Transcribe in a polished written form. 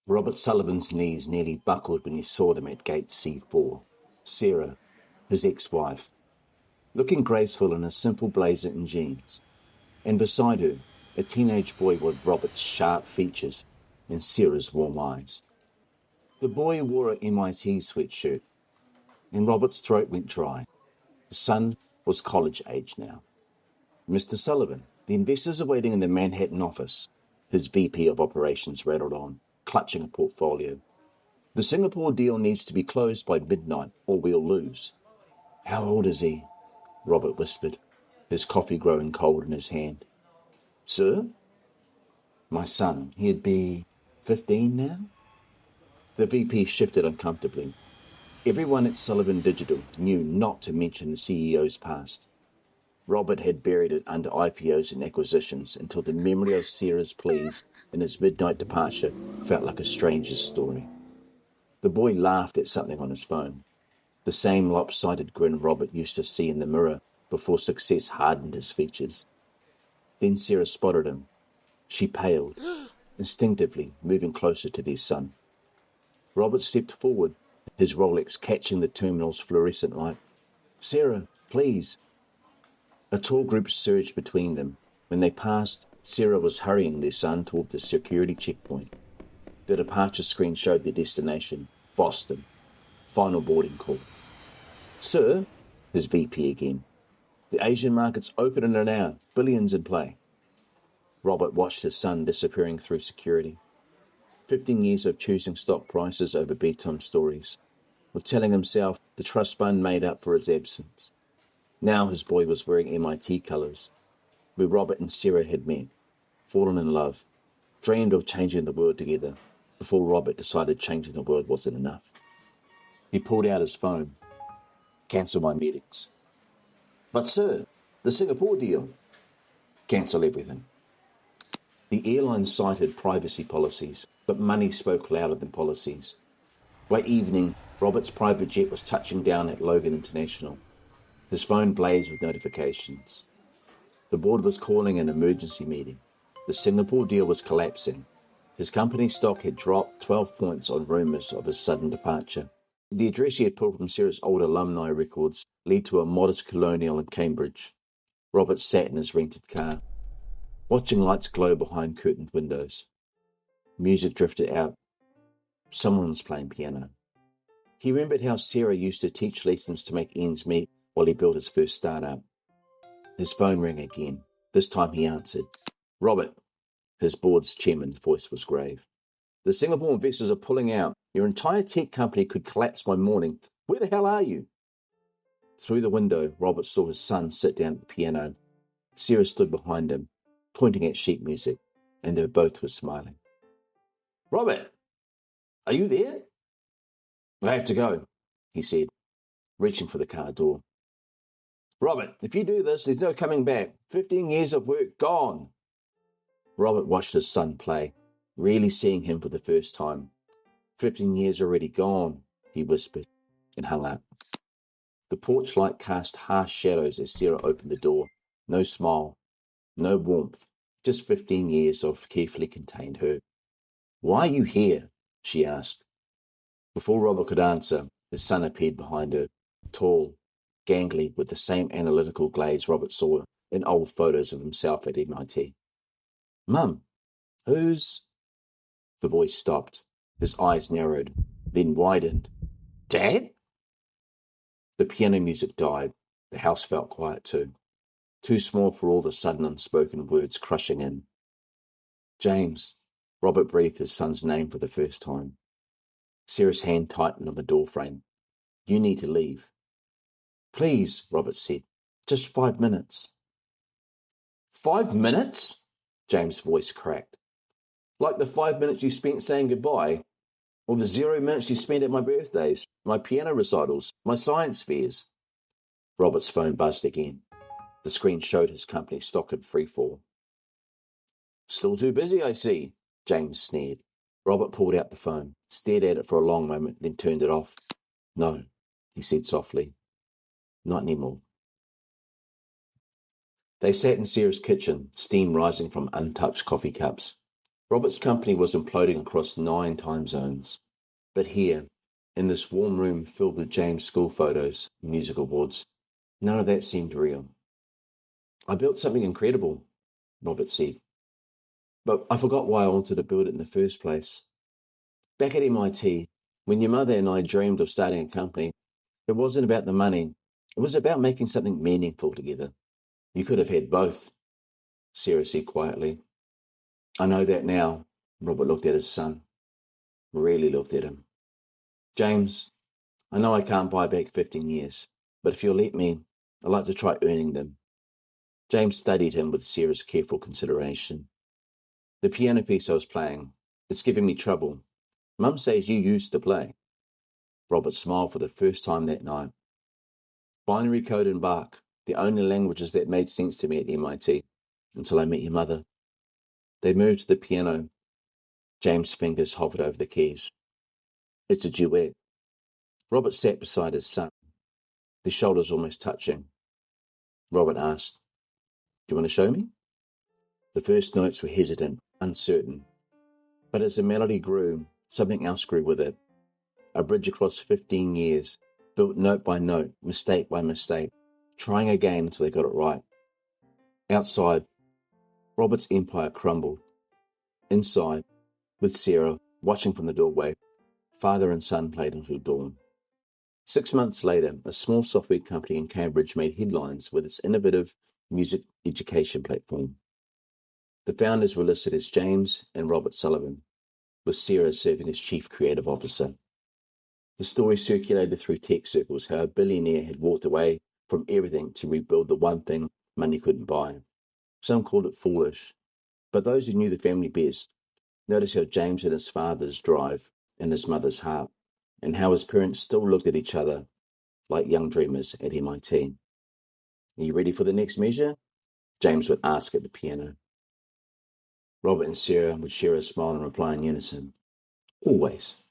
Robert Sullivan's knees nearly buckled when he saw them at gate C4. Sarah, his ex-wife, looking graceful in a simple blazer and jeans, and beside her, a teenage boy with Robert's sharp features and Sarah's warm eyes. The boy wore an MIT sweatshirt, and Robert's throat went dry. The son was college age now. Mr. Sullivan, the investors are waiting in the Manhattan office. His VP of operations rattled on, clutching a portfolio. The Singapore deal needs to be closed by midnight or we'll lose. How old is he? Robert whispered, his coffee growing cold in his hand. Sir? My son, he'd be 15 now? The VP shifted uncomfortably. Everyone at Sullivan Digital knew not to mention the CEO's past. Robert had buried it under IPOs and acquisitions until the memory of Sarah's pleas and his midnight departure felt like a stranger's story. The boy laughed at something on his phone, the same lopsided grin Robert used to see in the mirror before success hardened his features. Then Sarah spotted him. She paled, instinctively moving closer to their son. Robert stepped forward, his Rolex catching the terminal's fluorescent light. Sarah, please. A tall group surged between them. When they passed, Sarah was hurrying their son toward the security checkpoint. The departure screen showed their destination, Boston. Final boarding call. Sir, his VP again. The Asian market's open in an hour. Billions in play. Robert watched his son disappearing through security. 15 years of choosing stock prices over bedtime stories, or telling himself the trust fund made up for his absence. Now his boy was wearing MIT colours, where Robert and Sarah had met, fallen in love, dreamed of changing the world together, before Robert decided changing the world wasn't enough. He pulled out his phone. Cancel my meetings. But sir, the Singapore deal. Cancel everything. The airline cited privacy policies, but money spoke louder than policies. By evening, Robert's private jet was touching down at Logan International. His phone blazed with notifications. The board was calling an emergency meeting. The Singapore deal was collapsing. His company's stock had dropped 12 points on rumours of his sudden departure. The address he had pulled from Sarah's old alumni records led to a modest colonial in Cambridge. Robert sat in his rented car, watching lights glow behind curtained windows. Music drifted out. Someone was playing piano. He remembered how Sarah used to teach lessons to make ends meet while he built his first startup. His phone rang again. This time he answered. Robert. His board's chairman's voice was grave. The Singapore investors are pulling out. Your entire tech company could collapse by morning. Where the hell are you? Through the window, Robert saw his son sit down at the piano. Sarah stood behind him, pointing at sheet music, and they both were smiling. Robert, are you there? I have to go, he said, reaching for the car door. Robert, if you do this, there's no coming back. 15 years of work gone. Robert watched his son play, really seeing him for the first time. 15 years already gone, he whispered, and hung up. The porch light cast harsh shadows as Sarah opened the door. No smile, no warmth, just 15 years of carefully contained hurt. Why are you here? She asked. Before Robert could answer, his son appeared behind her, tall, gangly, with the same analytical glaze Robert saw in old photos of himself at MIT. Mum, who's... The boy stopped. His eyes narrowed, then widened. Dad? The piano music died. The house felt quiet too. Too small for all the sudden unspoken words crushing in. James. Robert breathed his son's name for the first time. Sarah's hand tightened on the doorframe. You need to leave. Please, Robert said. Just 5 minutes. 5 minutes? James' voice cracked. Like the 5 minutes you spent saying goodbye, or the 0 minutes you spent at my birthdays, my piano recitals, my science fairs. Robert's phone buzzed again. The screen showed his company stock in freefall. Still too busy, I see, James sneered. Robert pulled out the phone, stared at it for a long moment, then turned it off. No, he said softly. Not anymore. They sat in Sarah's kitchen, steam rising from untouched coffee cups. Robert's company was imploding across 9 time zones. But here, in this warm room filled with James' school photos and music awards, none of that seemed real. "I built something incredible," Robert said. "But I forgot why I wanted to build it in the first place. Back at MIT, when your mother and I dreamed of starting a company, it wasn't about the money. It was about making something meaningful together. You could have had both," Sarah said quietly. "I know that now." Robert looked at his son, really looked at him. "James, I know I can't buy back 15 years, but if you'll let me, I'd like to try earning them." James studied him with Sarah's careful consideration. "The piano piece I was playing, it's giving me trouble. Mum says you used to play." Robert smiled for the first time that night. "Binary code and Bach, the only languages that made sense to me at MIT, until I met your mother." They moved to the piano. James' fingers hovered over the keys. "It's a duet." Robert sat beside his son, their shoulders almost touching. Robert asked, "Do you want to show me?" The first notes were hesitant, uncertain. But as the melody grew, something else grew with it. A bridge across 15 years, built note by note, mistake by mistake, trying again until they got it right. Outside, Robert's empire crumbled. Inside, with Sarah watching from the doorway, father and son played until dawn. 6 months later, a small software company in Cambridge made headlines with its innovative music education platform. The founders were listed as James and Robert Sullivan, with Sarah serving as chief creative officer. The story circulated through tech circles how a billionaire had walked away from everything to rebuild the one thing money couldn't buy. Some called it foolish, but those who knew the family best noticed how James had his father's drive and his mother's heart, and how his parents still looked at each other like young dreamers at MIT. "Are you ready for the next measure?" James would ask at the piano. Robert and Sarah would share a smile and reply in unison, "Always."